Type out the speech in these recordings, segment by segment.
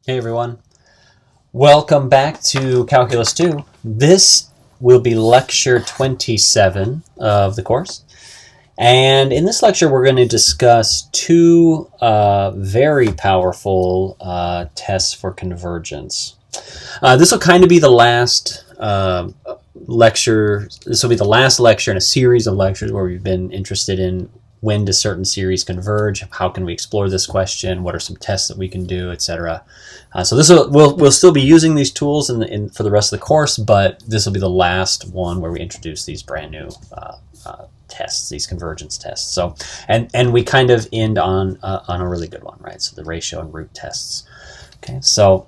Hey everyone, welcome back to Calculus 2. This will be lecture 27 of the course. And in this lecture, we're going to discuss two very powerful tests for convergence. This will kind of be the last lecture. This will be the last lecture in a series of lectures where we've been interested in when do certain series converge, how can we explore this question, what are some tests that we can do, etc. So we'll still be using these tools for the rest of the course, but this will be the last one where we introduce these brand new tests, these convergence tests. So and we kind of end on a really good one, right? So the ratio and root tests. Okay, so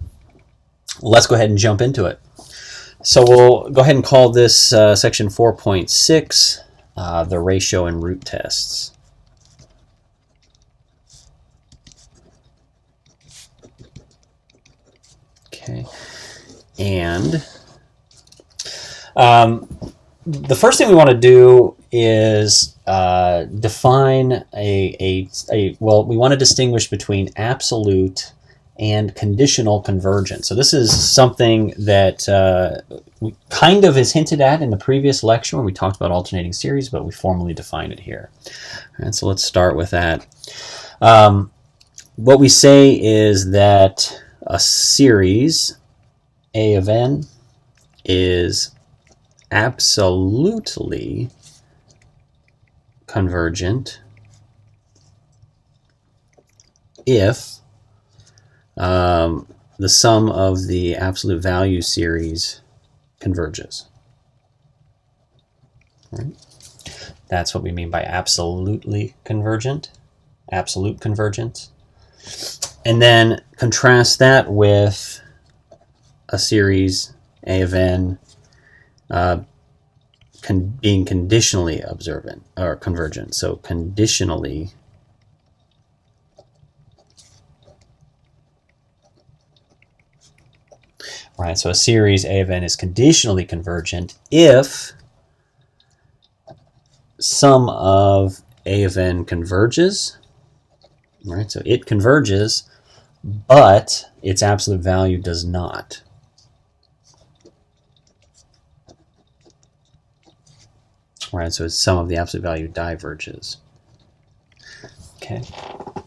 let's go ahead and jump into it. So we'll go ahead and call this section 4.6 the ratio and root tests. Okay, and the first thing we want to do is define we want to distinguish between absolute and conditional convergence. So this is something that we kind of is hinted at in the previous lecture when we talked about alternating series, but we formally defined it here. All right, so let's start with that. What we say is that a series A of n is absolutely convergent if the sum of the absolute value series converges. Right? That's what we mean by absolutely convergent, absolute convergence. And then contrast that with a series A of n being conditionally observant or convergent. So conditionally right, so a series A of n is conditionally convergent if sum of A of n converges. Right, so it converges, but its absolute value does not. Right, so its sum of the absolute value diverges. Okay,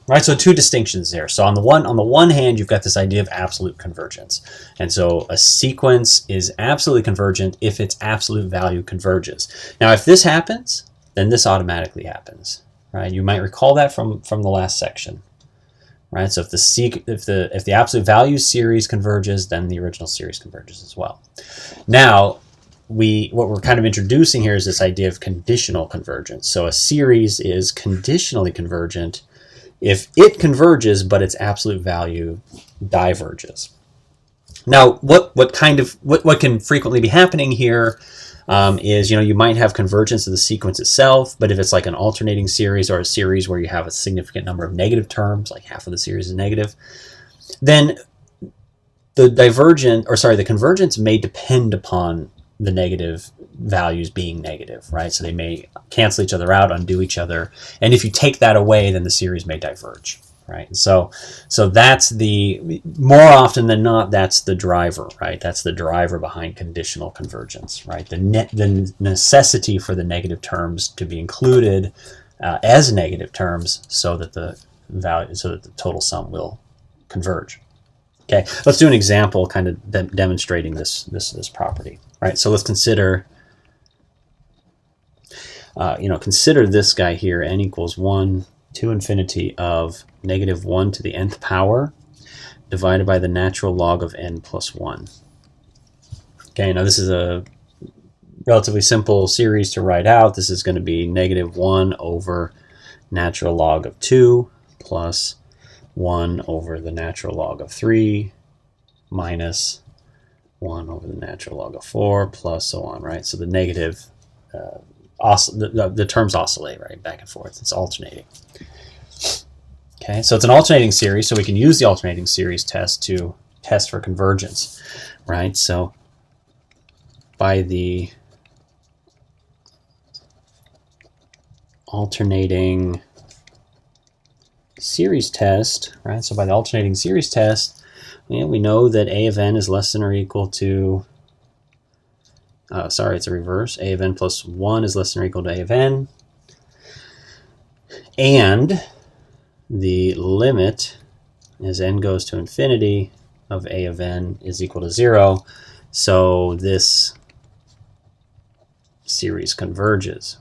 right. So two distinctions there. So on the one hand, you've got this idea of absolute convergence, and so a sequence is absolutely convergent if its absolute value converges. Now, if this happens, then this automatically happens. Right, you might recall that from the last section. Right, so if the absolute value series converges, then the original series converges as well. Now, what we're kind of introducing here is this idea of conditional convergence. So a series is conditionally convergent if it converges, but its absolute value diverges. Now, what can frequently be happening here is, you might have convergence of the sequence itself, but if it's like an alternating series or a series where you have a significant number of negative terms, like half of the series is negative, then the convergence may depend upon the negative values being negative, right? So they may cancel each other out, undo each other, and if you take that away, then the series may diverge. Right, so that's more often than not, that's the driver, right? That's the driver behind conditional convergence, right? The necessity for the negative terms to be included as negative terms so that the total sum will converge. Okay, let's do an example, kind of demonstrating this property. Right, so let's consider consider this guy here, n equals 1 to infinity of negative 1 to the nth power divided by the natural log of n plus 1. Okay, now this is a relatively simple series to write out. This is going to be negative 1 over natural log of 2 plus 1 over the natural log of 3 minus 1 over the natural log of 4 plus so on, right? So the negative the terms oscillate, right, back and forth. It's alternating. Okay, so it's an alternating series, so we can use the alternating series test to test for convergence, right? So by the alternating series test, right? So by the alternating series test, Yeah, we know that a of n is less than or equal to, sorry, it's a reverse. A of n plus 1 is less than or equal to a of n. And the limit as n goes to infinity of a of n is equal to 0. So this series converges.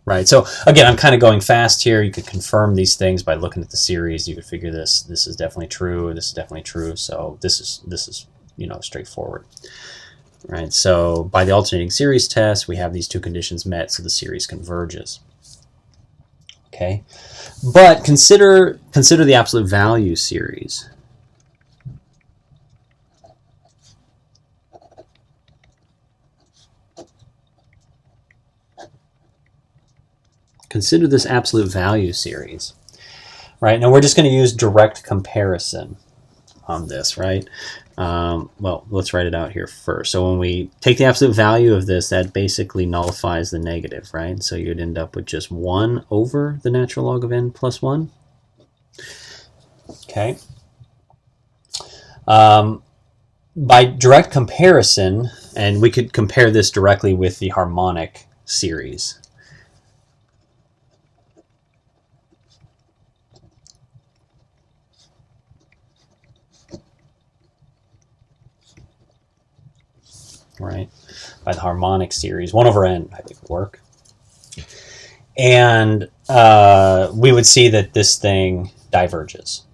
Right, so again, I'm kind of going fast here. You could confirm these things by looking at the series. You could figure this is definitely true, this is definitely true. So this is straightforward. Right, so by the alternating series test, we have these two conditions met, so the series converges. Okay, but consider the absolute value series. Consider this absolute value series. Right, now we're just going to use direct comparison on this, right? Well, let's write it out here first. So when we take the absolute value of this, that basically nullifies the negative, right? So you'd end up with just 1 over the natural log of n plus 1. Okay. By direct comparison, and we could compare this directly with the harmonic series. Right, by the harmonic series, 1 over n, I think would work. And we would see that this thing diverges.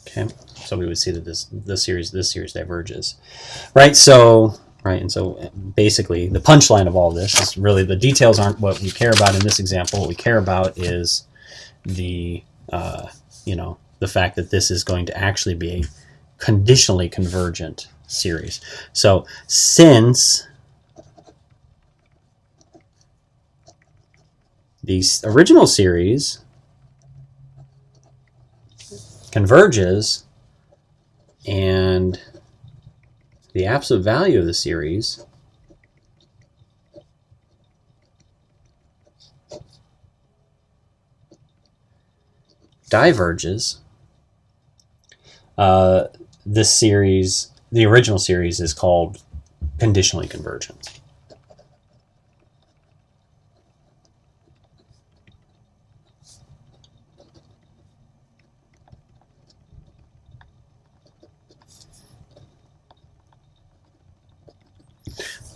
Okay, so we would see that this series diverges. Right, so and so basically the punchline of all this is really the details aren't what we care about in this example. What we care about is the the fact that this is going to actually be a conditionally convergent series. So since the original series converges and the absolute value of the series diverges, this series, the original series, is called conditionally convergent.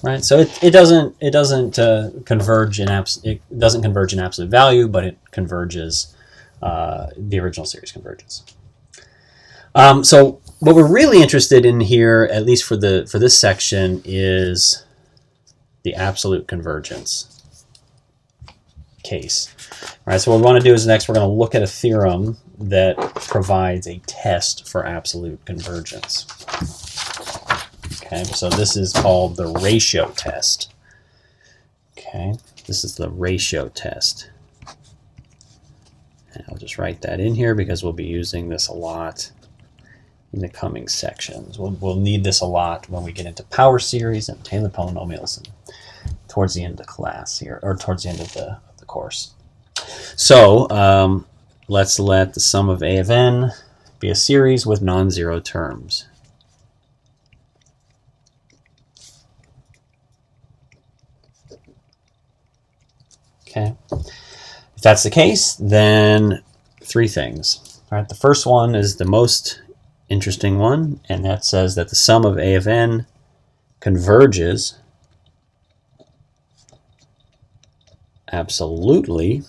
Right, so it doesn't converge in absolute value, but it converges. The original series converges. So what we're really interested in here, at least for this section, is the absolute convergence case. All right, so what we want to do is next we're going to look at a theorem that provides a test for absolute convergence. Okay, so this is called the ratio test. Okay, this is the ratio test. And I'll just write that in here because we'll be using this a lot in the coming sections. We'll need this a lot when we get into power series and Taylor polynomials and towards the end of the class here, or towards the end of the course. So let's let the sum of a of n be a series with non-zero terms. Okay. If that's the case, then 3 things. All right, the first one is the most interesting one, and that says that the sum of a of n converges absolutely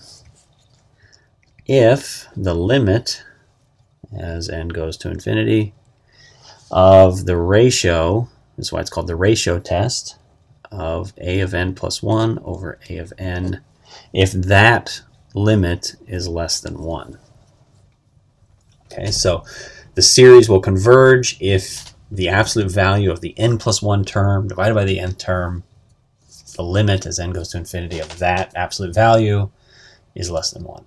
if the limit, as n goes to infinity, of the ratio, this is why it's called the ratio test, of a of n plus 1 over a of n, if that limit is less than 1. Okay, so the series will converge if the absolute value of the n plus 1 term divided by the nth term, the limit as n goes to infinity of that absolute value is less than 1.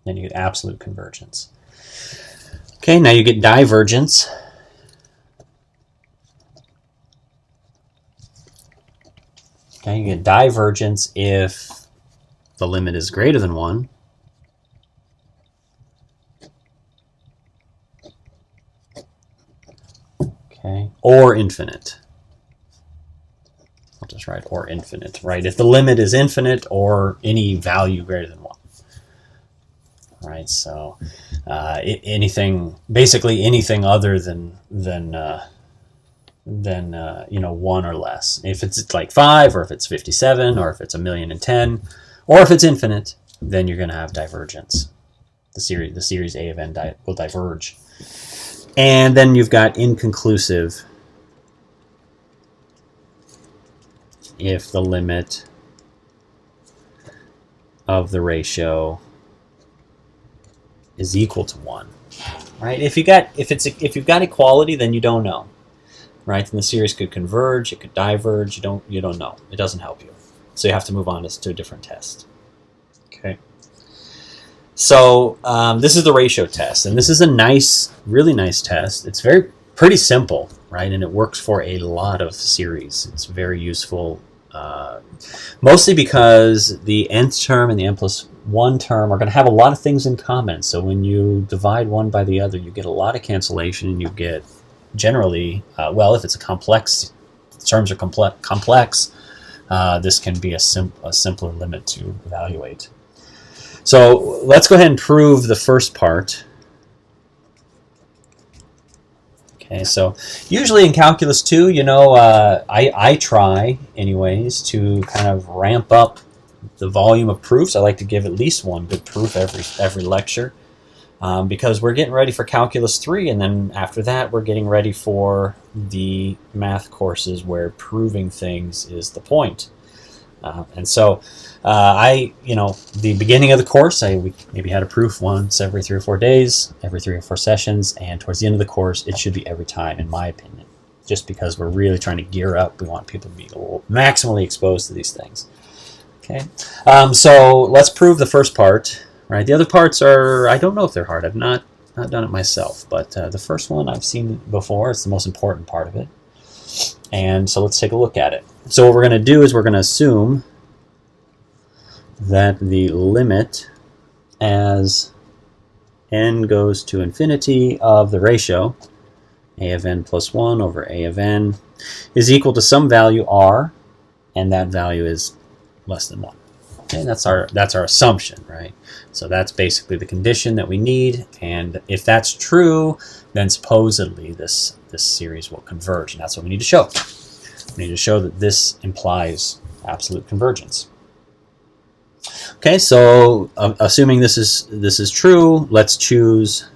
Then you get absolute convergence. Okay, now you get divergence. Okay, you get divergence if the limit is greater than 1. Okay, or infinite. I'll just write or infinite, right? If the limit is infinite or any value greater than 1. Right, so basically anything other than 1 or less. If it's like 5, or if it's 57, or if it's 1,010,000, or if it's infinite, then you're going to have divergence. The series A of n will diverge. And then you've got inconclusive if the limit of the ratio is equal to 1. Right? If you've got equality, then you don't know. Right? Then the series could converge, it could diverge. You don't know. It doesn't help you. So you have to move on to a different test. Okay. So this is the ratio test, and this is a really nice test. It's pretty simple, right? And it works for a lot of series. It's very useful, mostly because the nth term and the n+1 term are going to have a lot of things in common. So when you divide one by the other, you get a lot of cancellation, and you get generally, if it's a complex, terms are complex, this can be a simpler limit to evaluate. So let's go ahead and prove the first part. Okay, so usually in Calculus 2, I try, anyways, to kind of ramp up the volume of proofs. I like to give at least one good proof every lecture, because we're getting ready for Calculus 3, and then after that we're getting ready for the math courses where proving things is the point. And so the beginning of the course, we maybe had a proof once every 3 or 4 days, every 3 or 4 sessions, and towards the end of the course, it should be every time, in my opinion, just because we're really trying to gear up. We want people to be maximally exposed to these things. Okay, so let's prove the first part. Right, the other parts I don't know if they're hard. I've not done it myself, but the first one I've seen before. It's the most important part of it. And so let's take a look at it. So what we're going to do is we're going to assume that the limit as n goes to infinity of the ratio a of n plus 1 over a of n is equal to some value r, and that value is less than 1. Okay, that's our assumption, right? So that's basically the condition that we need, and if that's true, then supposedly this series will converge, and that's what we need to show. We need to show that this implies absolute convergence. Okay, so assuming this is true, let's choose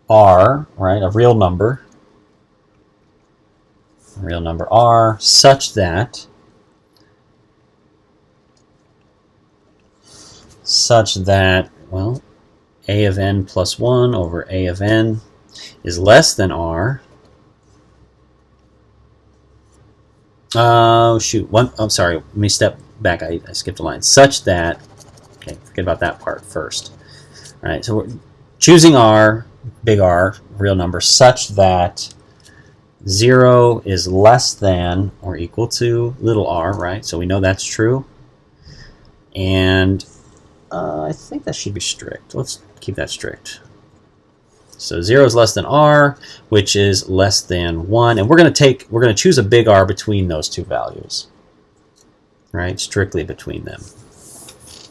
r, right, a real number r, such that a of n plus 1 over a of n is less than r. Oh, shoot. I'm sorry. Let me step back. I skipped a line. Such that, okay, forget about that part first. All right, so we're choosing r, big R, real number, such that 0 is less than or equal to little r, right? So we know that's true. And I think that should be strict. Let's keep that strict. So 0 is less than r, which is less than 1, and we're going to choose a big R between those two values, right? Strictly between them.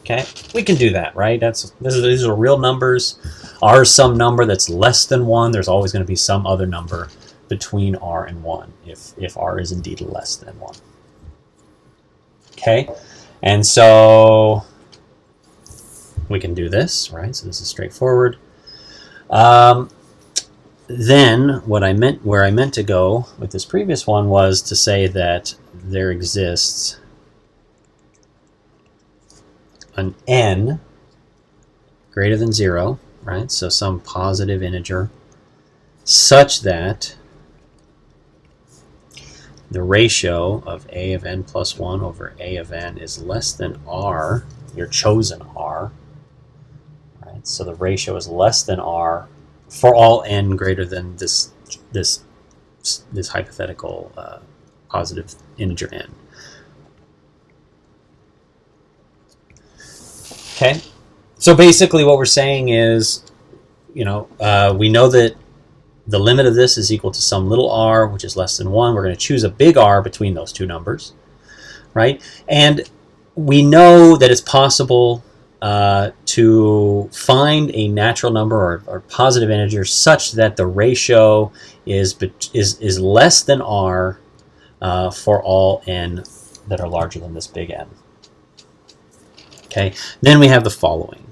Okay, we can do that, right? These are real numbers. R is some number that's less than 1. There's always going to be some other number between r and 1 if r is indeed less than 1. Okay, and so we can do this, right? So this is straightforward. Then where I meant to go with this previous one was to say that there exists an n greater than 0, right? So some positive integer such that the ratio of a of n plus 1 over a of n is less than r, your chosen r. Right? So the ratio is less than r for all n greater than this hypothetical positive integer n. Okay, so basically what we're saying is, we know that the limit of this is equal to some little r, which is less than 1. We're going to choose a big R between those two numbers, right? And we know that it's possible to find a natural number or positive integer such that the ratio is less than r for all n that are larger than this big N. Okay, then we have the following.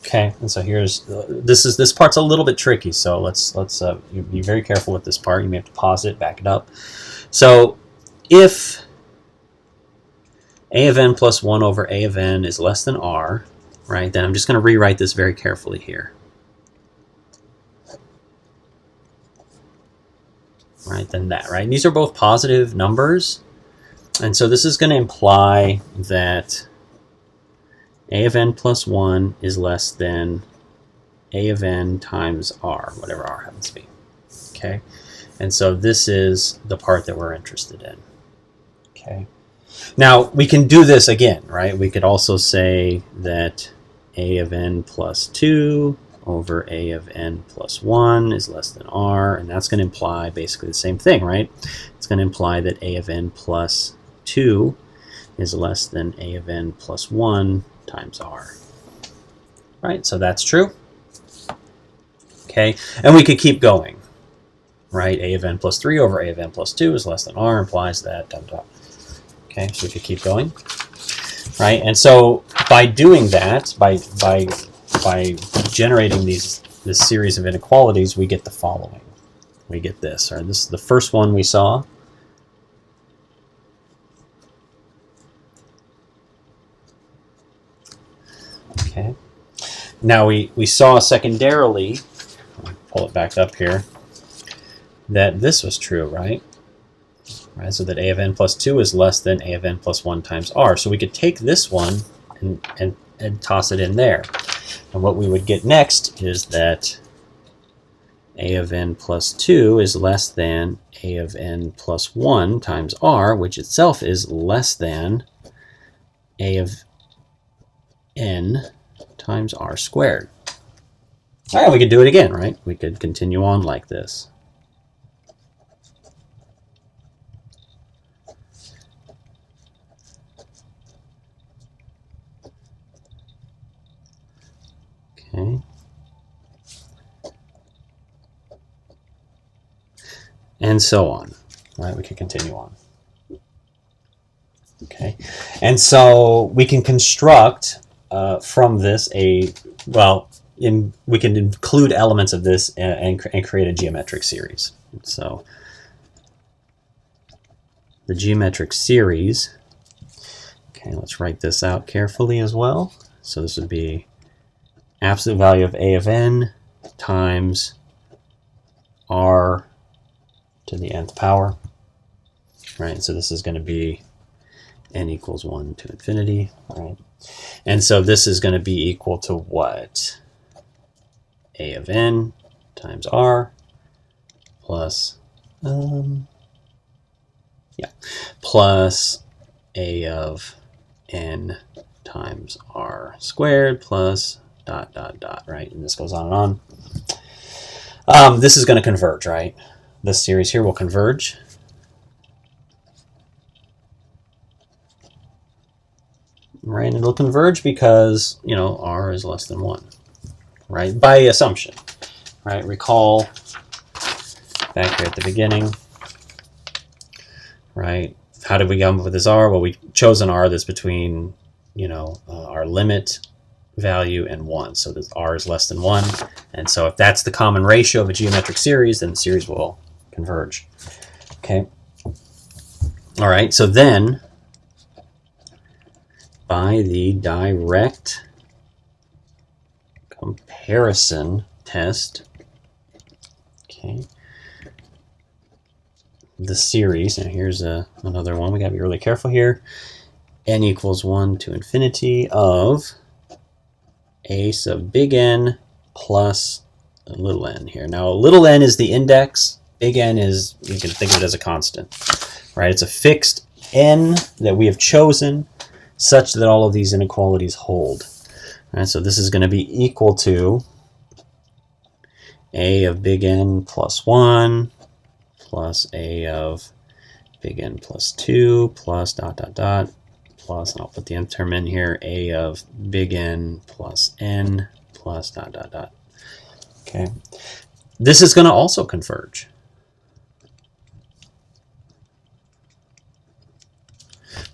Okay, and so here's this part's a little bit tricky, so let's be very careful with this part. You may have to pause it, back it up. So if a of n plus 1 over a of n is less than r, right, then I'm just going to rewrite this very carefully here. Right, then that, right? And these are both positive numbers, and so this is going to imply that a of n plus 1 is less than a of n times r, whatever r happens to be. Okay, and so this is the part that we're interested in. Okay, now we can do this again, right? We could also say that a of n plus 2 over a of n plus 1 is less than r, and that's going to imply basically the same thing, right? It's going to imply that a of n plus 2 is less than a of n plus 1 times r. Right, so that's true. Okay, and we could keep going. Right, a of n plus 3 over a of n plus 2 is less than r implies that. Okay, so we could keep going. Right, and so by doing that, by generating this series of inequalities, we get the following. We get this. Right, this is the first one we saw. Okay. Now we saw secondarily, I'll pull it back up here, that this was true, right? Right, so that a of n plus 2 is less than a of n plus 1 times r. So we could take this one and toss it in there. And what we would get next is that a of n plus 2 is less than a of n plus 1 times r, which itself is less than a of n times r squared. All right, we could do it again, right? We could continue on like this. Okay. And so on. Right, we can continue on. Okay. And so we can construct from this we can include elements of this and create a geometric series. So the geometric series, okay, let's write this out carefully as well. So this would be absolute value of a of n times r to the nth power, right? So this is going to be n equals 1 to infinity, right? And so this is going to be equal to what? A of n times r plus, plus a of n times r squared plus ... right? And this goes on and on. This is going to converge, right? This series here will converge. Right, and it'll converge because, r is less than 1, right? By assumption, right? Recall back here at the beginning, right? How did we come up with this r? Well, we chose an r that's between, our limit value and 1. So this r is less than 1. And so if that's the common ratio of a geometric series, then the series will converge. Okay. All right, so then by the direct comparison test, okay, the series, and here's another one, we got to be really careful here, n equals 1 to infinity of a sub big N plus a little n here. Now, little n is the index, big N is, you can think of it as a constant, right? It's a fixed n that we have chosen such that all of these inequalities hold. All right, so this is going to be equal to a of big N plus 1 plus a of big N plus 2 plus dot dot dot plus, and I'll put the nth term in here, a of big N plus n plus dot dot dot. Okay, this is going to also converge.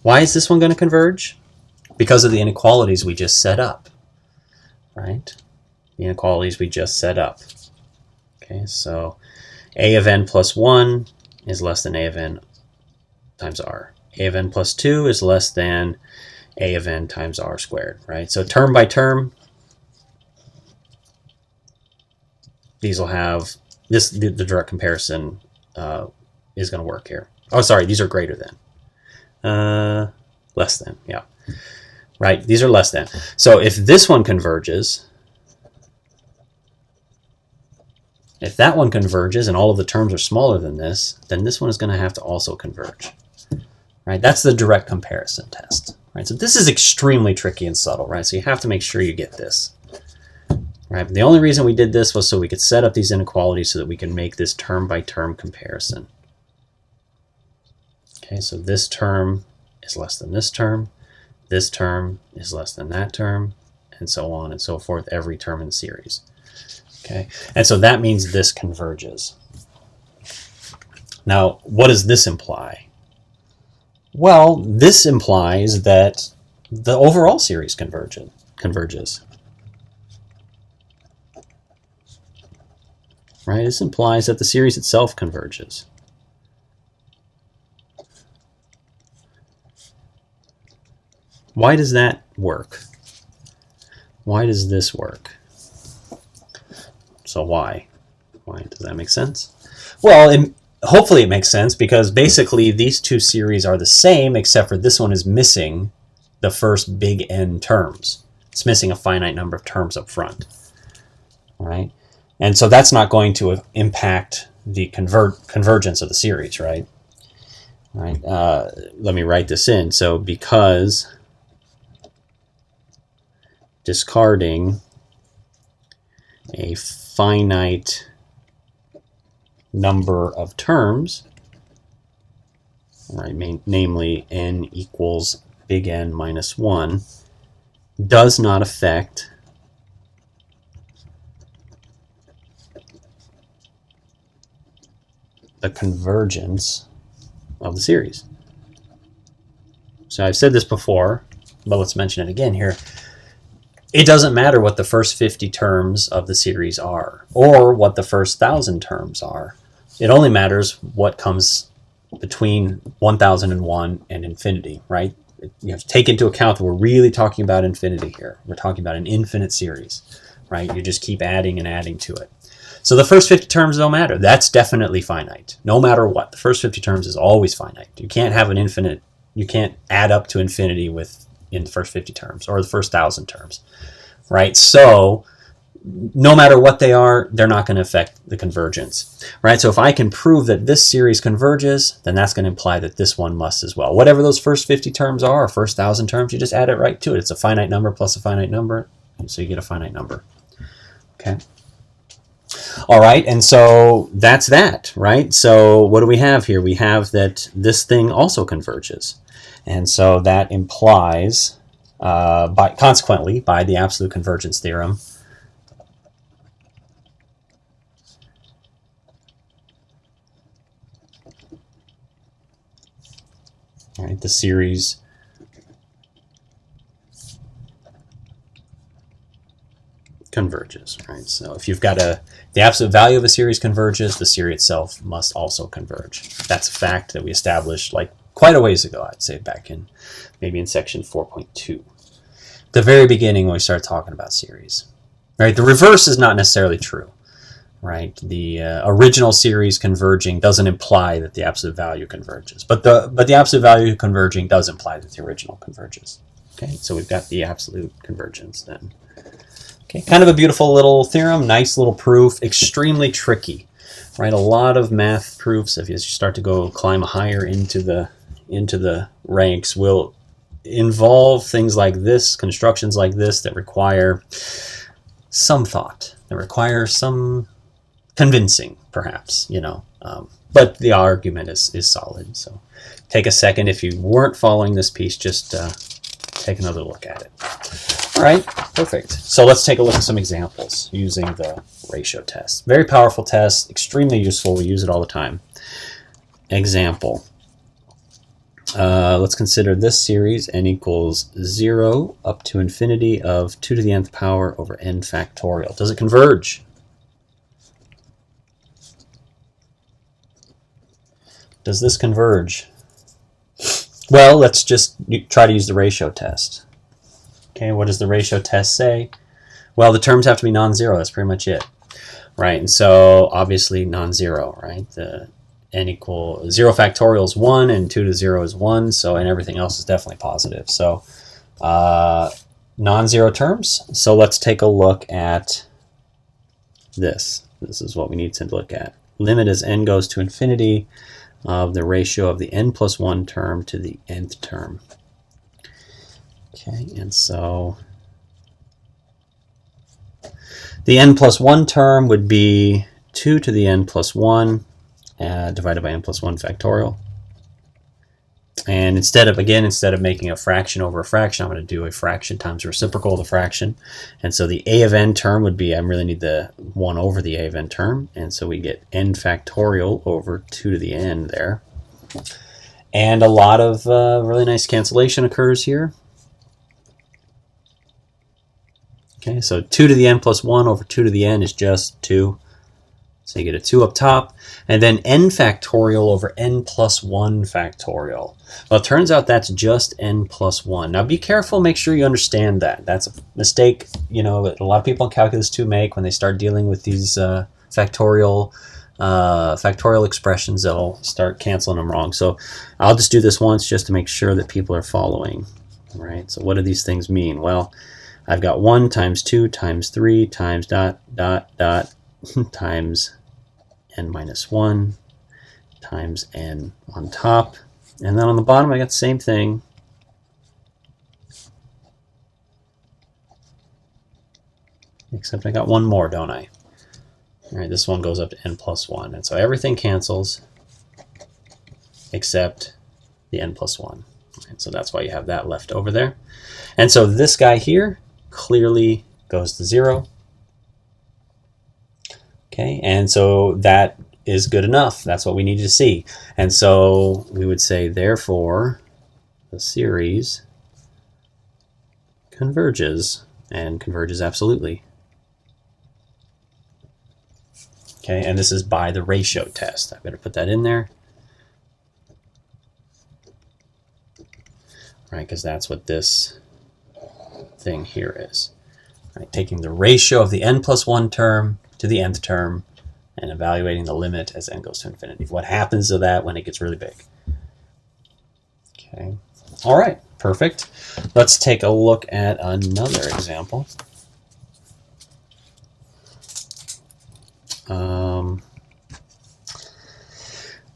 Why is this one going to converge? Because of the inequalities we just set up, right? The inequalities we just set up. Okay, so a of n plus 1 is less than a of n times r. A of n plus 2 is less than a of n times r squared, right? So term by term, these will have this, the direct comparison is going to work here. Oh, sorry, these are greater than. Less than, yeah. Right, these are less than. So if this one converges, if that one converges and all of the terms are smaller than this, then this one is going to have to also converge. Right, that's the direct comparison test. Right, so this is extremely tricky and subtle, right? So you have to make sure you get this. Right, but the only reason we did this was so we could set up these inequalities so that we can make this term by term comparison. Okay, so this term is less than this term is less than that term, and so on and so forth, every term in the series. Okay, and so that means this converges. Now, what does this imply? Well, this implies that the overall series converges. Right, this implies that the series itself converges. Why does that work? Why does this work? So why? Why does that make sense? Well, hopefully it makes sense because basically these two series are the same except for this one is missing the first big N terms. It's missing a finite number of terms up front. All right? And so that's not going to impact the convergence of the series, right? All right. Let me write this in. So because discarding a finite number of terms, right, namely n equals big N minus 1, does not affect the convergence of the series. So I've said this before, but let's mention it again here. It doesn't matter what the first 50 terms of the series are, or what the first 1,000 terms are. It only matters what comes between 1001 and infinity, right? You have to take into account that we're really talking about infinity here. We're talking about an infinite series, right? You just keep adding and adding to it. So the first 50 terms don't matter. That's definitely finite, no matter what. The first 50 terms is always finite. You can't have an infinite, you can't add up to infinity in the first 50 terms or the first 1,000 terms, right? So no matter what they are, they're not going to affect the convergence, right? So if I can prove that this series converges, then that's going to imply that this one must as well. Whatever those first 50 terms are, or first 1,000 terms, you just add it right to it. It's a finite number plus a finite number, and so you get a finite number. Okay. All right, and so that's that, right? So what do we have here? We have that this thing also converges. And so that implies, consequently, by the absolute convergence theorem, right, the series converges, right? So if you've got the absolute value of a series converges, the series itself must also converge. That's a fact that we established like quite a ways ago, I'd say back in maybe in section 4.2. The very beginning when we started talking about series. Right? The reverse is not necessarily true. Right? The original series converging doesn't imply that the absolute value converges. But the absolute value converging does imply that the original converges. Okay, so we've got the absolute convergence then. Okay, kind of a beautiful little theorem, nice little proof, extremely tricky. right? A lot of math proofs, if you start to go climb higher into the ranks, will involve things like this, constructions like this that require some thought, that require some convincing, perhaps, but the argument is solid. So take a second. If you weren't following this piece, just take another look at it. All right, perfect. So let's take a look at some examples using the ratio test. Very powerful test, extremely useful. We use it all the time. Example. Let's consider this series, n equals 0 up to infinity of 2 to the nth power over n factorial. Does it converge? Does this converge? Well, let's just try to use the ratio test. Okay, what does the ratio test say? Well, the terms have to be non-zero. That's pretty much it, right? And so obviously non-zero, right? The n equal 0 factorial is 1 and 2 to 0 is 1, so, and everything else is definitely positive. So non-zero terms. So let's take a look at this. This is what we need to look at. Limit as n goes to infinity of the ratio of the n plus 1 term to the nth term. Okay, and so the n plus 1 term would be 2 to the n plus 1 divided by n plus 1 factorial. And instead of making a fraction over a fraction, I'm going to do a fraction times the reciprocal of the fraction. And so the a of n term would be, I really need the 1 over the a of n term. And so we get n factorial over 2 to the n there. And a lot of really nice cancellation occurs here. Okay, so 2 to the n plus 1 over 2 to the n is just 2. So you get a 2 up top. And then n factorial over n plus 1 factorial. Well, it turns out that's just n plus 1. Now be careful, make sure you understand that. That's a mistake, that a lot of people in Calculus 2 make when they start dealing with these factorial expressions. They'll start canceling them wrong. So I'll just do this once just to make sure that people are following. All right, so what do these things mean? Well, I've got 1 times 2 times 3 times ... times n minus 1 times n on top. And then on the bottom, I got the same thing. Except I got one more, don't I? All right, this one goes up to n plus 1. And so everything cancels except the n plus 1. And so that's why you have that left over there. And so this guy here clearly goes to 0. Okay, and so that is good enough. That's what we need to see. And so we would say, therefore, the series converges, and converges absolutely. Okay, and this is by the ratio test. I better put that in there. Right, because that's what this thing here is. Right, taking the ratio of the n plus 1 term to the nth term and evaluating the limit as n goes to infinity. What happens to that when it gets really big? Okay. All right, perfect. Let's take a look at another example.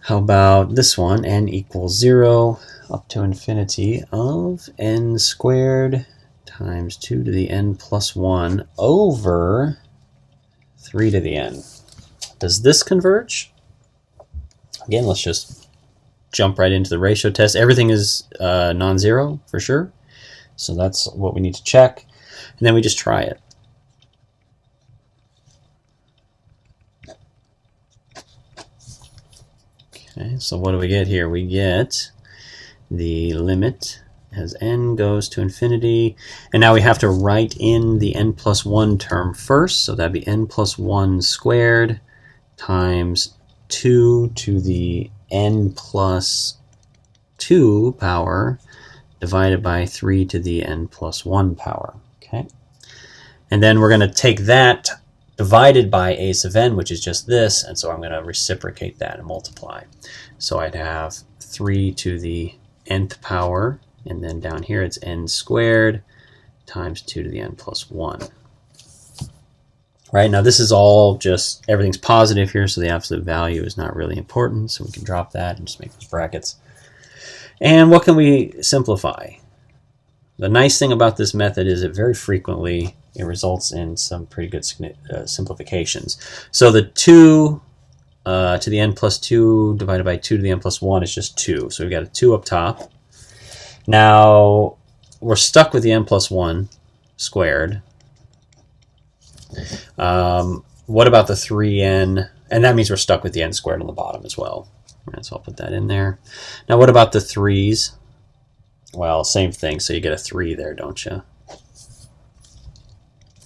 How about this one? N equals 0 up to infinity of n squared times 2 to the n plus 1 over 3 to the n. Does this converge? Again, let's just jump right into the ratio test. Everything is non-zero for sure. So that's what we need to check. And then we just try it. Okay, so what do we get here? We get the limit as n goes to infinity. And now we have to write in the n plus 1 term first. So that'd be n plus 1 squared times 2 to the n plus 2 power divided by 3 to the n plus 1 power. Okay. And then we're going to take that divided by a sub n, which is just this. And so I'm going to reciprocate that and multiply. So I'd have 3 to the nth power. And then down here it's n squared times 2 to the n plus 1. Right, now this is all just, everything's positive here, so the absolute value is not really important, so we can drop that and just make those brackets. And what can we simplify? The nice thing about this method is that very frequently it results in some pretty good simplifications. So the 2 to the n plus 2 divided by 2 to the n plus 1 is just 2. So we've got a 2 up top. Now we're stuck with the n plus 1 squared. What about the 3n? And that means we're stuck with the n squared on the bottom as well. Right, so I'll put that in there. Now what about the 3's? Well, same thing, so you get a 3 there, don't you? All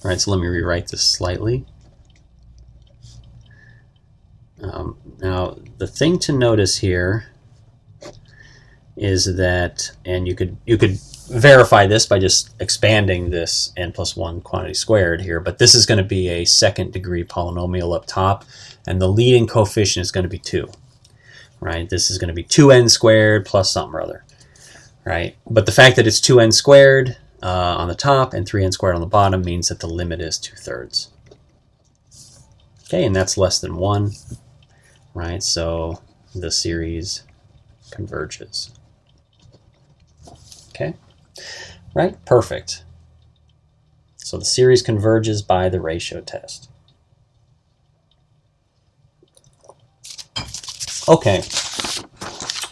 right, so let me rewrite this slightly. Now, the thing to notice here is that, and you could verify this by just expanding this n plus 1 quantity squared here, but this is going to be a second degree polynomial up top, and the leading coefficient is going to be 2. Right? This is going to be 2n squared plus something or other. Right? But the fact that it's 2n squared on the top and 3n squared on the bottom means that the limit is 2/3. Okay, and that's less than 1. Right? So the series converges. Okay? Right? Perfect. So the series converges by the ratio test. Okay.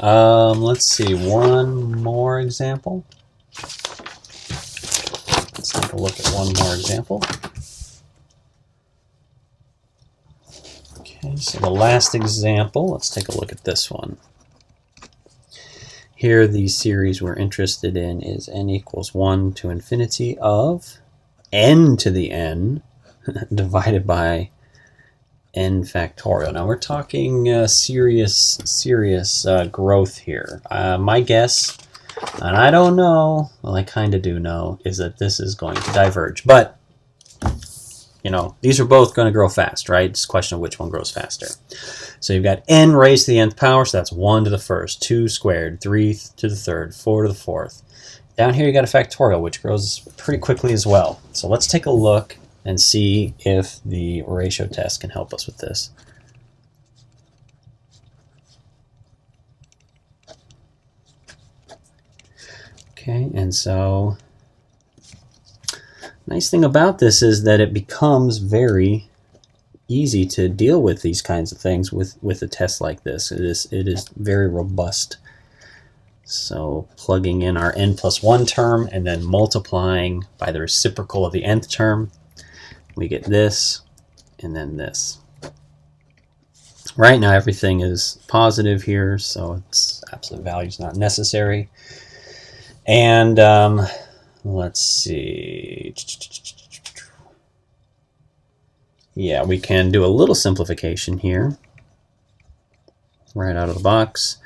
Let's see, one more example. Let's take a look at one more example. Okay, so the last example, let's take a look at this one. Here, the series we're interested in is n equals 1 to infinity of n to the n divided by n factorial. Now we're talking serious growth here. My guess, and I don't know, well I kind of do know, is that this is going to diverge. But, you know, these are both going to grow fast, right? It's a question of which one grows faster. So you've got n raised to the nth power, so that's 1 to the first, 2 squared, 3 to the third, 4 to the fourth. Down here you got a factorial, which grows pretty quickly as well. So let's take a look and see if the ratio test can help us with this. Okay, and so nice thing about this is that it becomes very easy to deal with these kinds of things with a test like this. It is very robust. So plugging in our n plus 1 term and then multiplying by the reciprocal of the nth term, we get this and then this. Right now everything is positive here, so its absolute value is not necessary. And let's see. Yeah, we can do a little simplification here right out of the box.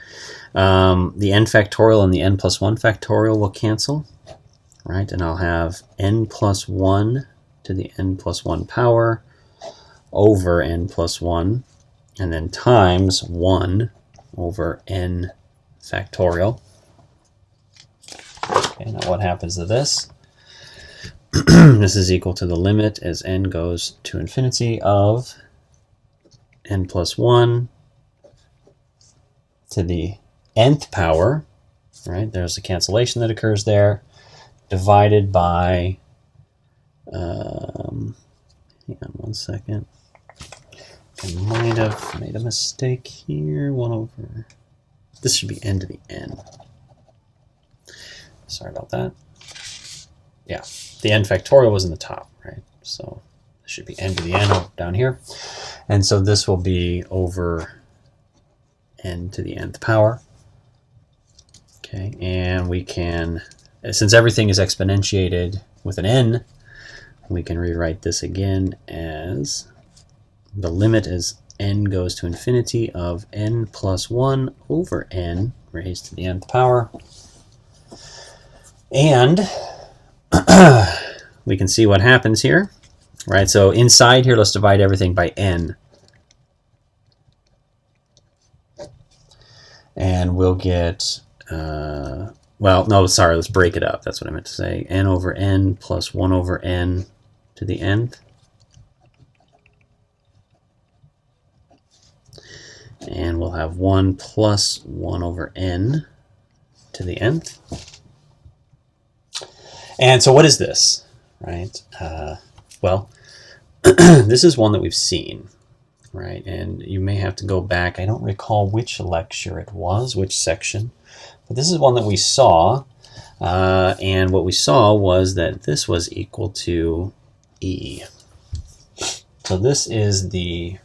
The n factorial and the n plus 1 factorial will cancel, right? And I'll have n plus 1 to the n plus 1 power over n plus 1, and then times 1 over n factorial. Okay, now what happens to this? This is equal to the limit as n goes to infinity of n plus 1 to the nth power, right? There's a cancellation that occurs there, divided by, hang on one second. I might have made a mistake here. 1 over, this should be n to the n. Sorry about that. Yeah, the n factorial was in the top, right? So this should be n to the n down here. And so this will be over n to the nth power. Okay, and we can, since everything is exponentiated with an n, we can rewrite this again as the limit as n goes to infinity of n plus 1 over n raised to the nth power. And we can see what happens here, right? So inside here, let's divide everything by n. And we'll get, well, no, sorry, let's break it up. That's what I meant to say. N over n plus 1 over n to the nth. And we'll have 1 plus 1 over n to the nth. And so what is this, right? Well, this is one that we've seen, right? And you may have to go back. I don't recall which lecture it was, which section, but this is one that we saw. And what we saw was that this was equal to E. So this is the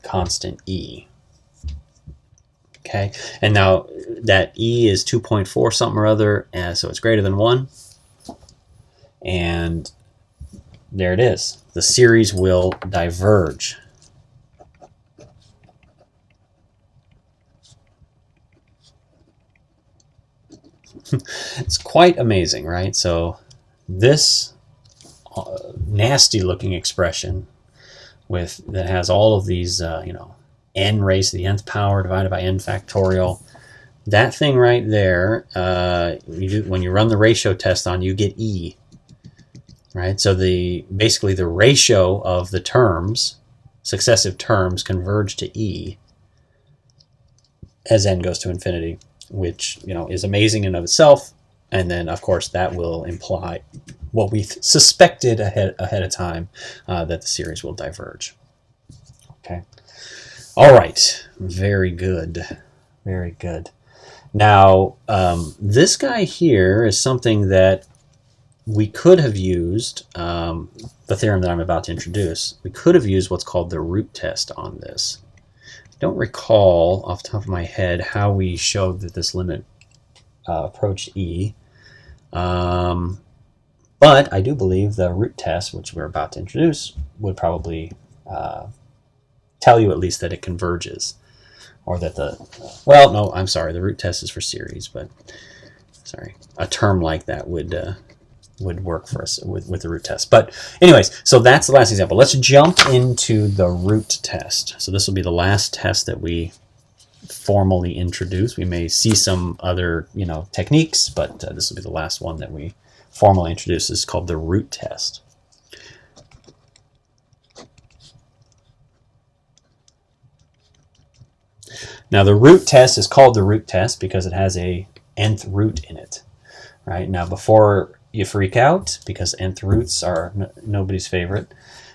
constant E. Okay, and now that E is 2.4 something or other, so it's greater than 1. And there it is. The series will diverge. It's quite amazing, right? So this nasty looking expression that has all of these, n raised to the nth power divided by n factorial. That thing right there, when you run the ratio test on, you get E, right? So basically the ratio of the terms, successive terms, converge to E as n goes to infinity, which is amazing in and of itself. And then, of course, that will imply what we suspected ahead of time, that the series will diverge. Okay. All right. Very good. Very good. Now, this guy here is something that we could have used, the theorem that I'm about to introduce. We could have used what's called the root test on this. I don't recall off the top of my head how we showed that this limit approached E. But I do believe the root test, which we're about to introduce, would probably tell you at least that it converges. Or that the root test is for series, but a term like that would work for us with the root test. But anyways, so that's the last example. Let's jump into the root test. So this will be the last test that we formally introduce. We may see some other techniques, but this will be the last one that we formally introduce. It's called the root test. Now the root test is called the root test because it has a nth root in it, right? Now before you freak out, because nth roots are nobody's favorite,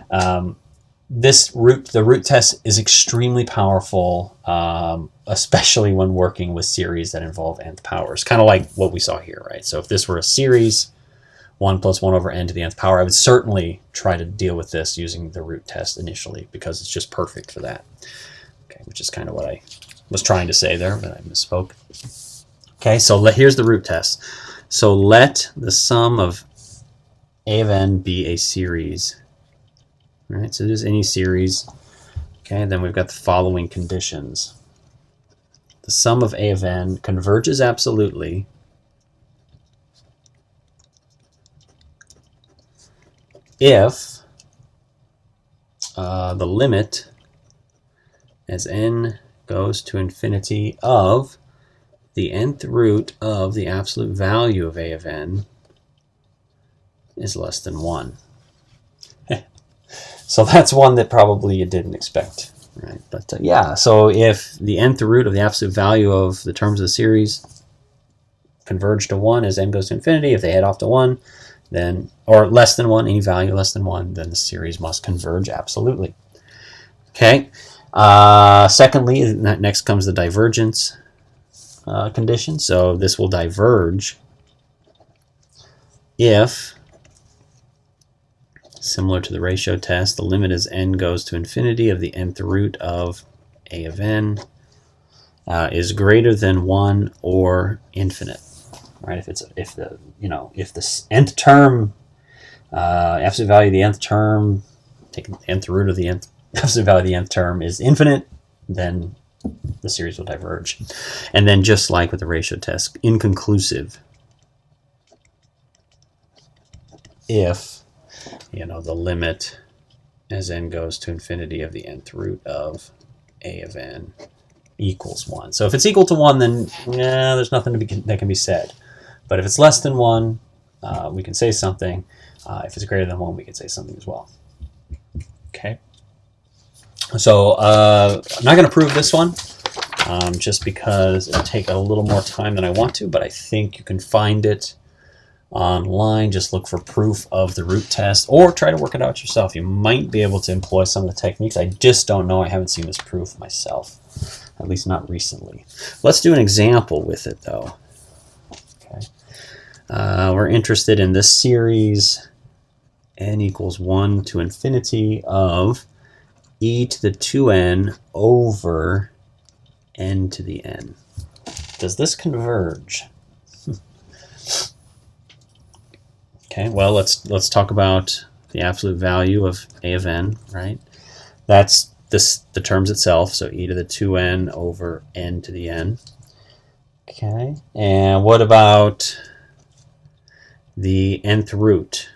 the root test is extremely powerful, especially when working with series that involve nth powers, kind of like what we saw here, right? So if this were a series, 1 plus 1 over n to the nth power, I would certainly try to deal with this using the root test initially because it's just perfect for that. Okay, which is kind of what I was trying to say there, but I misspoke. Okay, so here's the root test. So let the sum of a of n be a series. All right, so there's any series. Okay, and then we've got the following conditions. The sum of a of n converges absolutely if the limit as n goes to infinity of the nth root of the absolute value of a of n is less than 1. So that's one that probably you didn't expect, right? But yeah, so if the nth root of the absolute value of the terms of the series converge to 1 as n goes to infinity, if they head off to 1, then, or less than 1, any value less than 1, then the series must converge absolutely. Okay. Secondly, next comes the divergence condition. So this will diverge if, similar to the ratio test, the limit as n goes to infinity of the nth root of a of n is greater than 1 or infinite. Right? If the nth term, absolute value of the nth term, take the nth root of the absolute value of the nth term is infinite, then the series will diverge. And then just like with the ratio test, inconclusive if the limit as n goes to infinity of the nth root of a of n equals 1. So if it's equal to 1, then there's nothing that can be said. But if it's less than 1, we can say something. If it's greater than 1, we can say something as well. Okay. So I'm not going to prove this one just because it'll take a little more time than I want to, but I think you can find it online. Just look for proof of the root test or try to work it out yourself. You might be able to employ some of the techniques. I just don't know. I haven't seen this proof myself, at least not recently. Let's do an example with it though. Okay. We're interested in this series n equals 1 to infinity of e to the 2n over n to the n. Does this converge? Okay, well, let's talk about the absolute value of a of n, right? That's the terms itself, so e to the 2n over n to the n. Okay, and what about the nth root?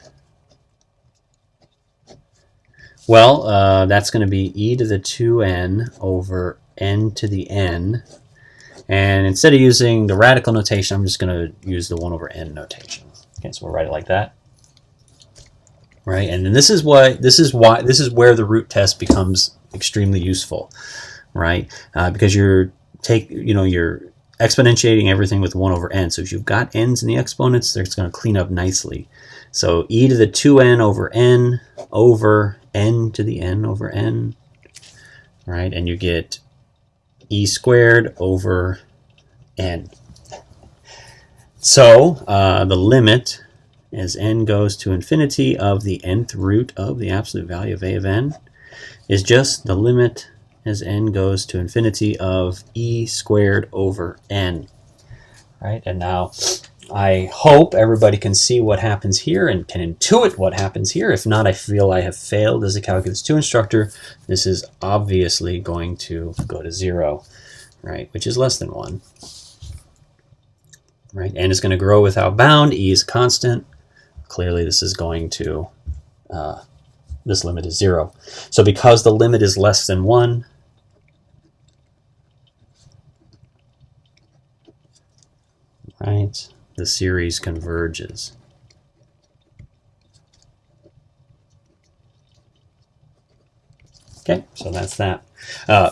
Well, that's going to be e to the 2n over n to the n. And instead of using the radical notation, I'm just going to use the 1 over n notation. Okay, so we'll write it like that. Right? And then this is where the root test becomes extremely useful, right? Because you're exponentiating everything with 1 over n. So if you've got n's in the exponents, it's going to clean up nicely. So e to the 2n over n to the n over n, right? And you get e squared over n. So the limit as n goes to infinity of the nth root of the absolute value of a of n is just the limit as n goes to infinity of e squared over n, right? And now I hope everybody can see what happens here and can intuit what happens here. If not, I feel I have failed as a Calculus 2 instructor. This is obviously going to go to 0, right, which is less than 1. Right, n is going to grow without bound. E is constant. Clearly, this is going to, this limit is 0. So because the limit is less than 1, right, the series converges. Okay, so that's that.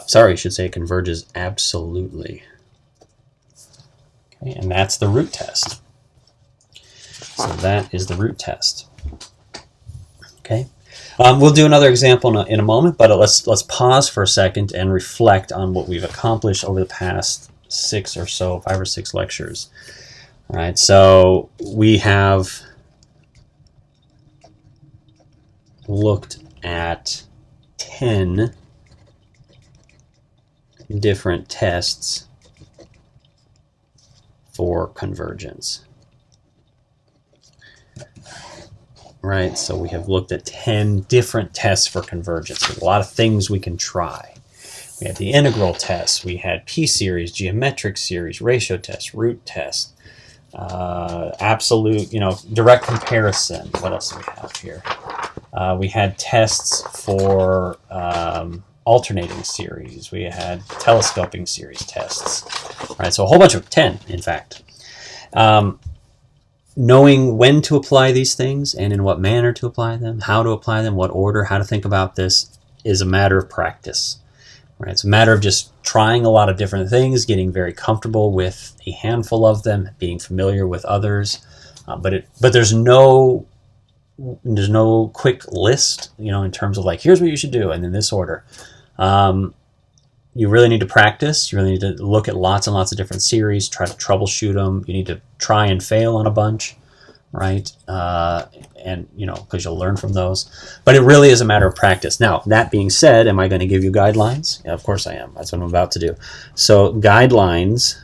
Sorry, I should say it converges absolutely. Okay, and that's the root test. So that is the root test. Okay, we'll do another example in a moment, but let's pause for a second and reflect on what we've accomplished over the past 5 or 6 lectures. All right, so we have looked at 10 different tests for convergence. Right, so we have looked at 10 different tests for convergence. There's a lot of things we can try. We had the integral test, we had p-series, geometric series, ratio test, root test, absolute, direct comparison. What else do we have here? We had tests for alternating series. We had telescoping series tests. Right, so a whole bunch of 10, in fact. Knowing when to apply these things and in what manner to apply them, how to apply them, what order, how to think about this is a matter of practice. Right? It's a matter of just trying a lot of different things, getting very comfortable with a handful of them, being familiar with others. But there's no quick list, in terms of like, here's what you should do, and in this order. You really need to practice. You really need to look at lots and lots of different series, try to troubleshoot them. You need to try and fail on a bunch, right? And, because you'll learn from those. But it really is a matter of practice. Now, that being said, am I going to give you guidelines? Yeah, of course I am. That's what I'm about to do. So, guidelines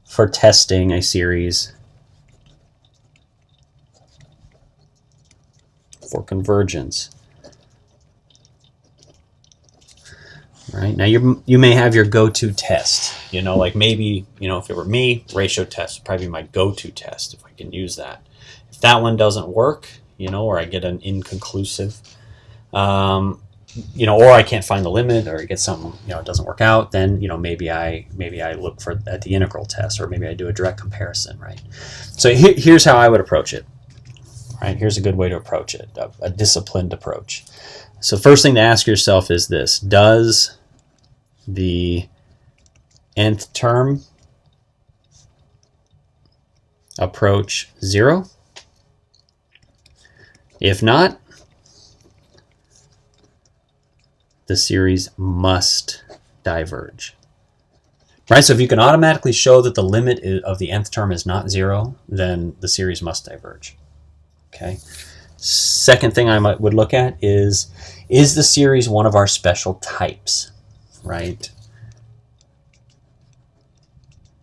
for testing a series for convergence. Right, now you may have your go-to test, like maybe, if it were me, ratio test would probably be my go-to test if I can use that. If that one doesn't work, or I get an inconclusive, or I can't find the limit, or I get something, it doesn't work out, then, maybe I look at the integral test, or maybe I do a direct comparison, right? So here's how I would approach it, right? Here's a good way to approach it, a disciplined approach. So first thing to ask yourself is this: does the nth term approach 0? If not, the series must diverge. Right? So if you can automatically show that the limit of the nth term is not 0, then the series must diverge. Okay. Second thing I would look at is the series one of our special types? Right?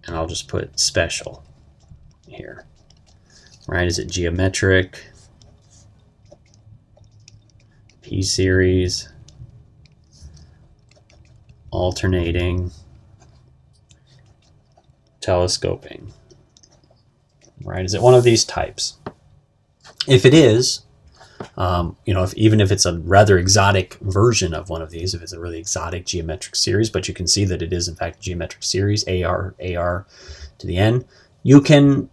And I'll just put special here. Right? Is it geometric? P-series? Alternating? Telescoping? Right? Is it one of these types? If it is, even if it's a rather exotic version of one of these, if it's a really exotic geometric series, but you can see that it is in fact a geometric series, AR to the n, you can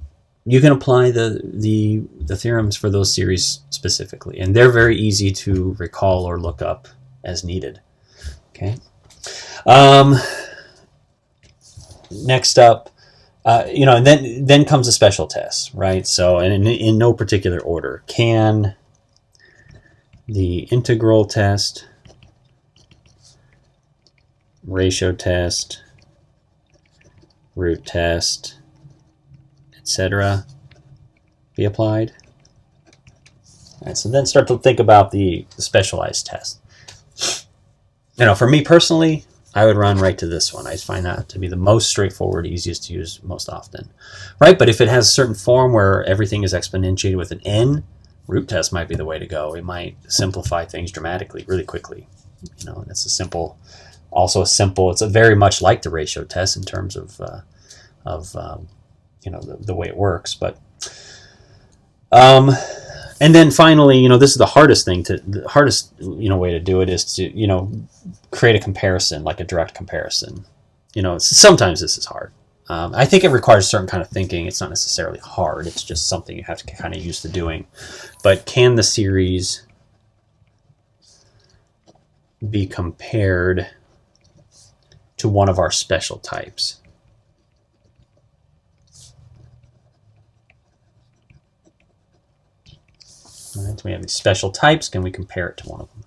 apply the theorems for those series specifically, and they're very easy to recall or look up as needed. Okay. Next up, and then comes a special test, right? So, and in no particular order, can the integral test, ratio test, root test, etc. be applied? All right, so then start to think about the specialized test. For me personally, I would run right to this one. I find that to be the most straightforward, easiest to use most often, right? But if it has a certain form where everything is exponentiated with an n, root test might be the way to go. It might simplify things dramatically, really quickly. And it's it's very much like the ratio test in terms of the way it works. But and then finally, this is the hardest way to do it is to create a comparison, like a direct comparison. Sometimes this is hard. I think it requires a certain kind of thinking. It's not necessarily hard. It's just something you have to kind of used to doing. But can the series be compared to one of our special types? All right, so we have these special types. Can we compare it to one of them?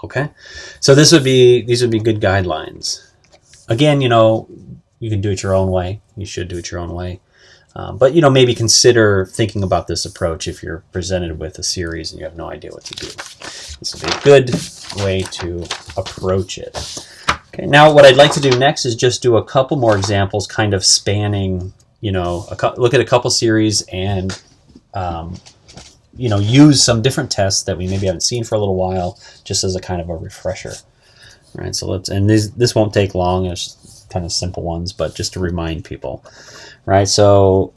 Okay, so these would be good guidelines. Again, you can do it your own way. You should do it your own way. But maybe consider thinking about this approach if you're presented with a series and you have no idea what to do. This would be a good way to approach it. Okay, now what I'd like to do next is just do a couple more examples, kind of spanning. Look at a couple series and use some different tests that we maybe haven't seen for a little while, just as a kind of a refresher. All right, so this won't take long. It's kind of simple ones, but just to remind people. Right, so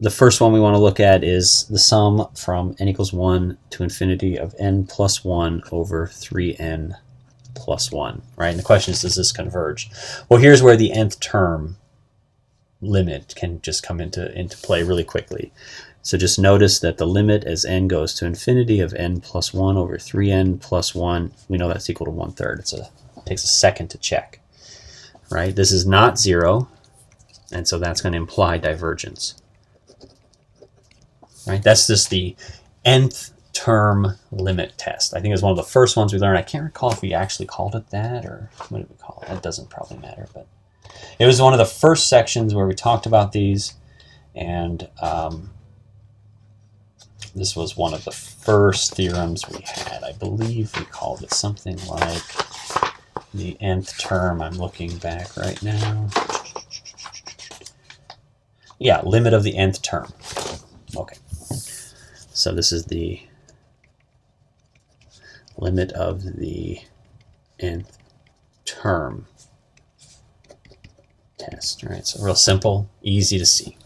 the first one we want to look at is the sum from n equals 1 to infinity of n plus 1 over 3n plus 1. Right, and the question is, does this converge? Well, here's where the nth term limit can just come into play really quickly. So just notice that the limit as n goes to infinity of n plus 1 over 3n plus 1, we know that's equal to 1/3. It takes a second to check. Right? This is not 0, and so that's going to imply divergence. Right? That's just the nth term limit test. I think it was one of the first ones we learned. I can't recall if we actually called it that, or what did we call it? That doesn't probably matter, but it was one of the first sections where we talked about these, and this was one of the first theorems we had. I believe we called it something like the nth term. I'm looking back right now. Yeah, limit of the nth term. Okay. So this is the limit of the nth term test, right? So real simple, easy to see.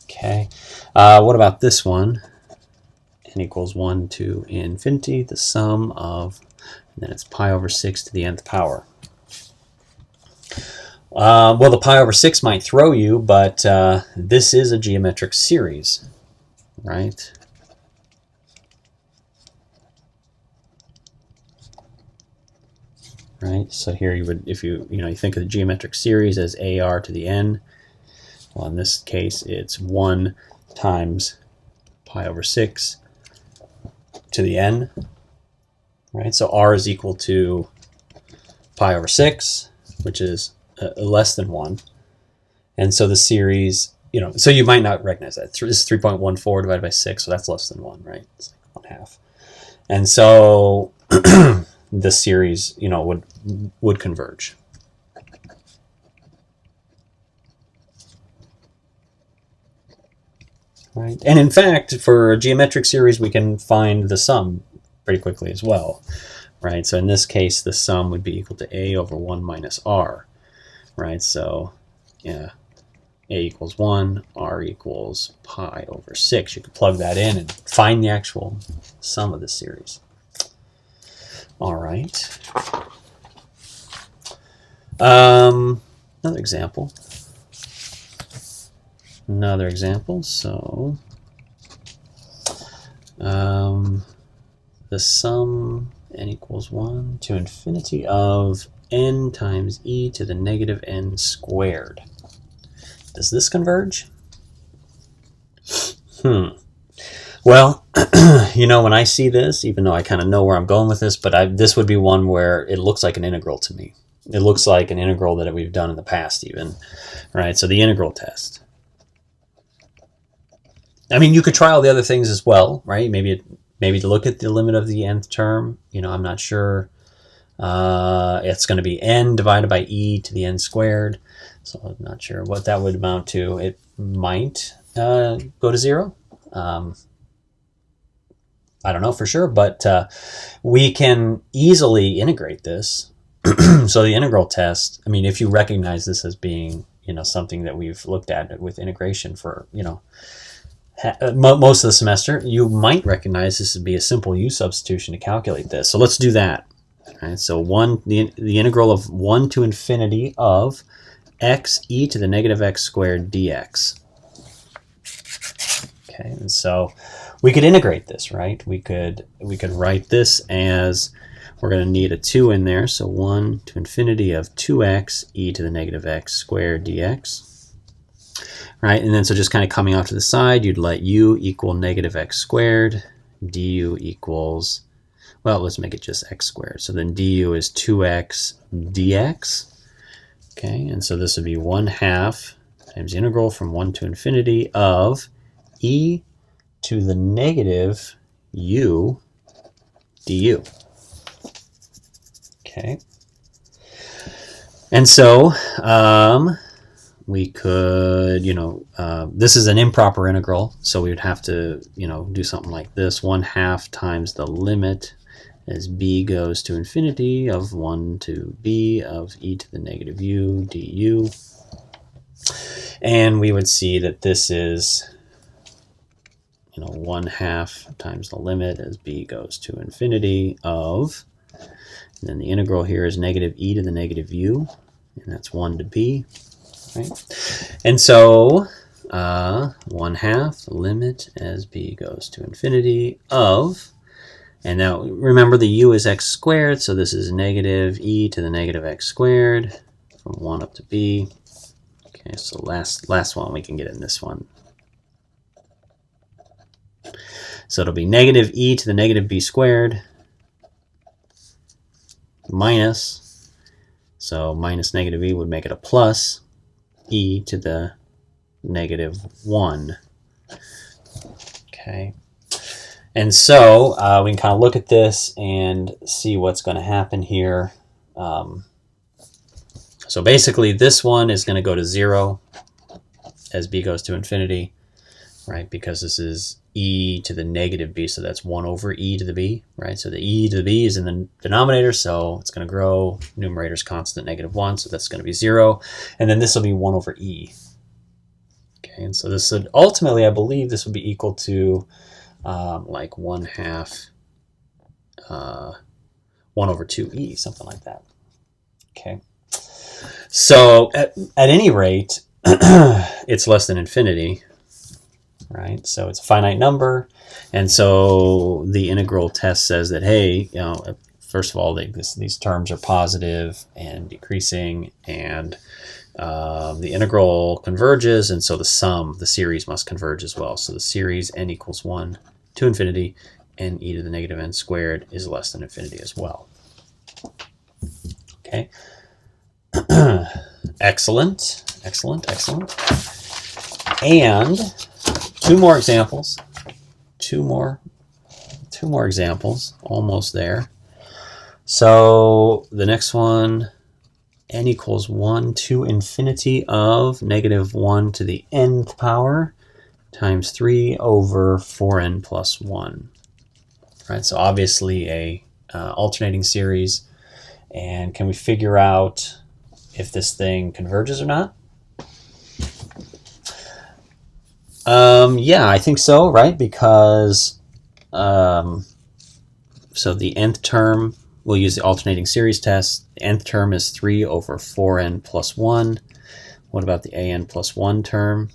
Okay, what about this one? N equals 1 to infinity, the sum of, and then it's pi over 6 to the nth power. Well, the pi over 6 might throw you, but this is a geometric series, right? Right. So here you would, if you think of the geometric series as AR to the n. Well, in this case, it's 1 times pi over 6 to the n. Right. So R is equal to pi over 6, which is less than 1. And so the series, so you might not recognize that. This is 3.14 divided by 6, so that's less than 1, right? It's like 1/2. And so the series, would converge. Right? And in fact, for a geometric series, we can find the sum pretty quickly as well. Right? So in this case, the sum would be equal to A over 1 minus R. Right? So, yeah, A equals 1, R equals pi over 6. You could plug that in and find the actual sum of the series. All right. Another example. So, the sum n equals 1 to infinity of n times e to the negative n squared. Does this converge? Well, when I see this, even though I kind of know where I'm going with this, but this would be one where it looks like an integral to me. It looks like an integral that we've done in the past even, right? So the integral test. I mean, you could try all the other things as well, right? Maybe to look at the limit of the nth term. I'm not sure. It's going to be n divided by e to the n squared. So I'm not sure what that would amount to. It might go to 0. I don't know for sure, but we can easily integrate this. So the integral test, I mean, if you recognize this as being, something that we've looked at with integration for, most of the semester, you might recognize this would be a simple u substitution to calculate this. So let's do that. All right, so the integral of 1 to infinity of x e to the negative x squared dx. Okay, and so we could integrate this, right? We could write this as, we're going to need a 2 in there, so 1 to infinity of 2x e to the negative x squared dx. Right, and then so just kind of coming off to the side, you'd let u equal negative x squared, du equals, well, let's make it just x squared. So then du is 2x dx. Okay, and so this would be 1/2 times the integral from 1 to infinity of e to the negative u du. Okay. And so we could, this is an improper integral, so we would have to, do something like this. 1/2 times the limit as b goes to infinity of 1 to b of e to the negative u du. And we would see that this is, 1/2 times the limit as b goes to infinity of, and then the integral here is negative e to the negative u, and that's 1 to b. Right? And so 1/2 limit as b goes to infinity of, and now remember the u is x squared, so this is negative e to the negative x squared from 1 up to b. Okay, so last one we can get in this one. So it'll be negative e to the negative b squared minus, so minus negative e would make it a plus e to the negative 1. Okay. And so we can kind of look at this and see what's going to happen here. So basically this one is going to go to 0 as b goes to infinity, right? Because this is e to the negative b, so that's 1 over e to the b, right? So the e to the b is in the denominator, so it's going to grow. Numerator's constant, -1, so that's going to be 0. And then this will be 1 over e. Okay, and so this would ultimately, I believe, this would be equal to like 1/2, 1 over 2e, something like that. Okay. So at any rate, it's less than infinity, right? So it's a finite number. And so the integral test says that, hey, first of all, these terms are positive and decreasing, and the integral converges, and so the series must converge as well. So the series n equals 1 to infinity, n e to the negative n squared is less than infinity as well. Okay. Excellent. And two more examples. Two more examples. Almost there. So the next one, n equals 1 to infinity of negative 1 to the nth power times 3 over 4n plus 1. Right, so obviously a alternating series. And can we figure out if this thing converges or not? Yeah, I think so, right? Because so the nth term, we'll use the alternating series test. The nth term is 3 over 4n plus 1. What about the an plus 1 term?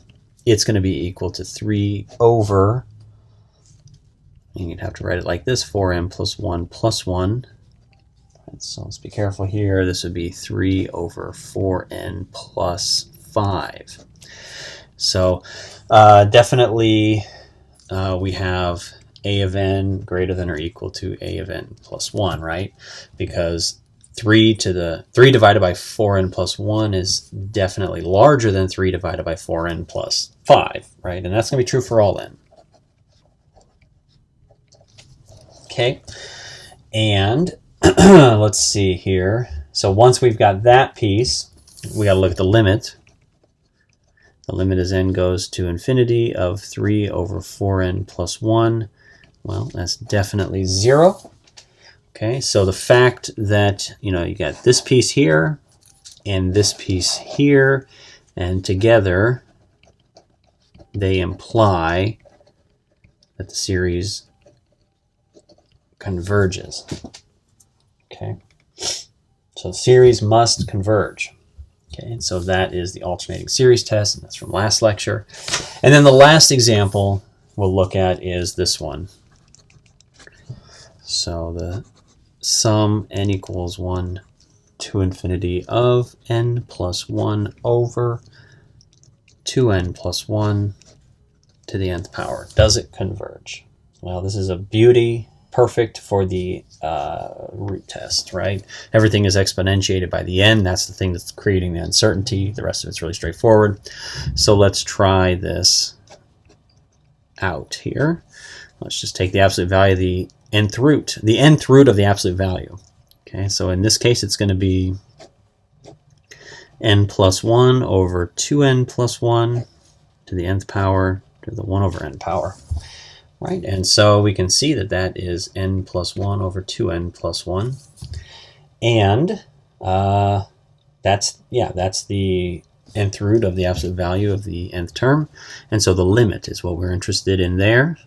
It's going to be equal to 3 over, and you'd have to write it like this, 4n plus 1 plus 1. So let's be careful here. This would be 3 over 4n plus 5. So definitely we have a of n greater than or equal to a of n plus 1, right? Because 3 divided by 4n plus 1 is definitely larger than 3 divided by 4n plus 5, right? And that's going to be true for all n. Okay, and let's see here. So once we've got that piece, we got to look at the limit. The limit as n goes to infinity of 3 over 4n plus 1. Well, that's definitely 0. Okay, so the fact that, you got this piece here and this piece here, and together they imply that the series converges. Okay, so the series must converge. Okay, and so that is the alternating series test, and that's from last lecture. And then the last example we'll look at is this one. So the sum n equals 1 to infinity of n plus 1 over 2n plus 1 to the nth power. Does it converge? Well, this is a beauty. Perfect for the root test, right? Everything is exponentiated by the n. That's the thing that's creating the uncertainty. The rest of it's really straightforward. So let's try this out here. Let's just take the absolute value of the nth root of the absolute value. Okay, so in this case, it's going to be n plus 1 over 2n plus 1 to the nth power to the 1 over n power. Right, and so we can see that that is n plus 1 over 2n plus 1. And that's the nth root of the absolute value of the nth term. And so the limit is what we're interested in there.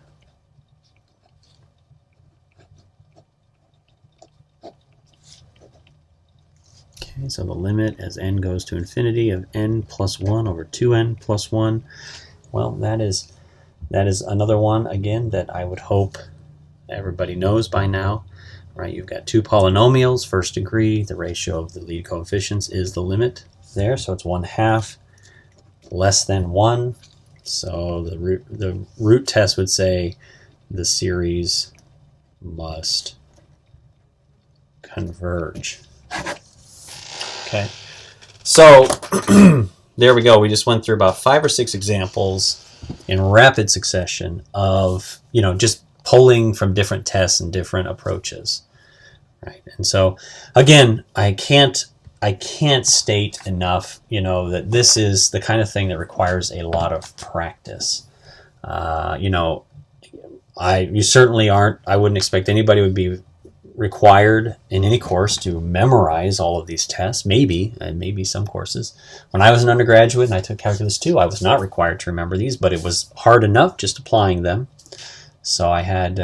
Okay, so the limit as n goes to infinity of n plus 1 over 2n plus 1. Well, that is another one, again, that I would hope everybody knows by now, right? You've got two polynomials, first degree. The ratio of the lead coefficients is the limit there, so it's 1/2 less than 1. So the root test would say the series must converge. Okay, so there we go. We just went through about 5 or 6 examples in rapid succession of, just pulling from different tests and different approaches, right? And so again, I can't state enough, that this is the kind of thing that requires a lot of practice. You certainly aren't. I wouldn't expect anybody would be required in any course to memorize all of these tests. Maybe some courses. When I was an undergraduate and I took Calculus 2, I was not required to remember these, but it was hard enough just applying them. So I had,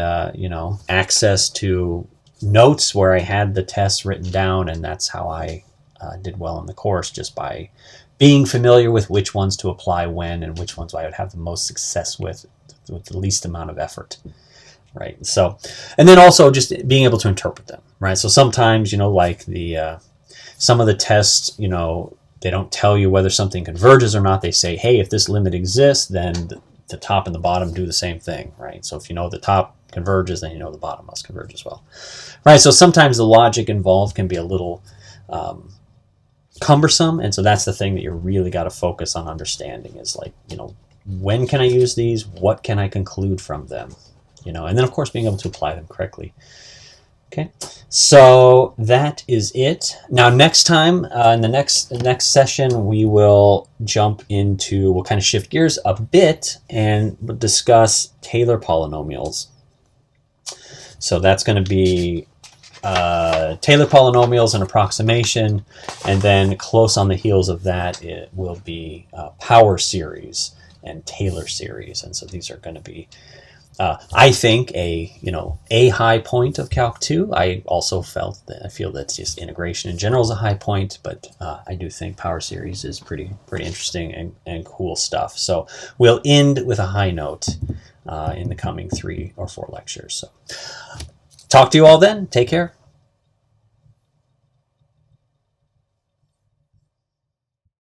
access to notes where I had the tests written down, and that's how I did well in the course just by being familiar with which ones to apply when and which ones I would have the most success with the least amount of effort, right? So, and then also just being able to interpret them, right? So sometimes, like some of the tests, they don't tell you whether something converges or not. They say, hey, if this limit exists, then the top and the bottom do the same thing, right? So if you know the top converges, then you know the bottom must converge as well, right? So sometimes the logic involved can be a little cumbersome, and so that's the thing that you really got to focus on understanding is like, when can I use these? What can I conclude from them? And then of course being able to apply them correctly. Okay, so that is it. Now next time, in the next session, we'll kind of shift gears a bit and discuss Taylor polynomials. So that's going to be Taylor polynomials and approximation, and then close on the heels of that, it will be power series and Taylor series. And so these are going to be I think a high point of Calc 2. I also feel that just integration in general is a high point, but I do think power series is pretty interesting and cool stuff. So we'll end with a high note in the coming 3 or 4 lectures. So talk to you all then. Take care.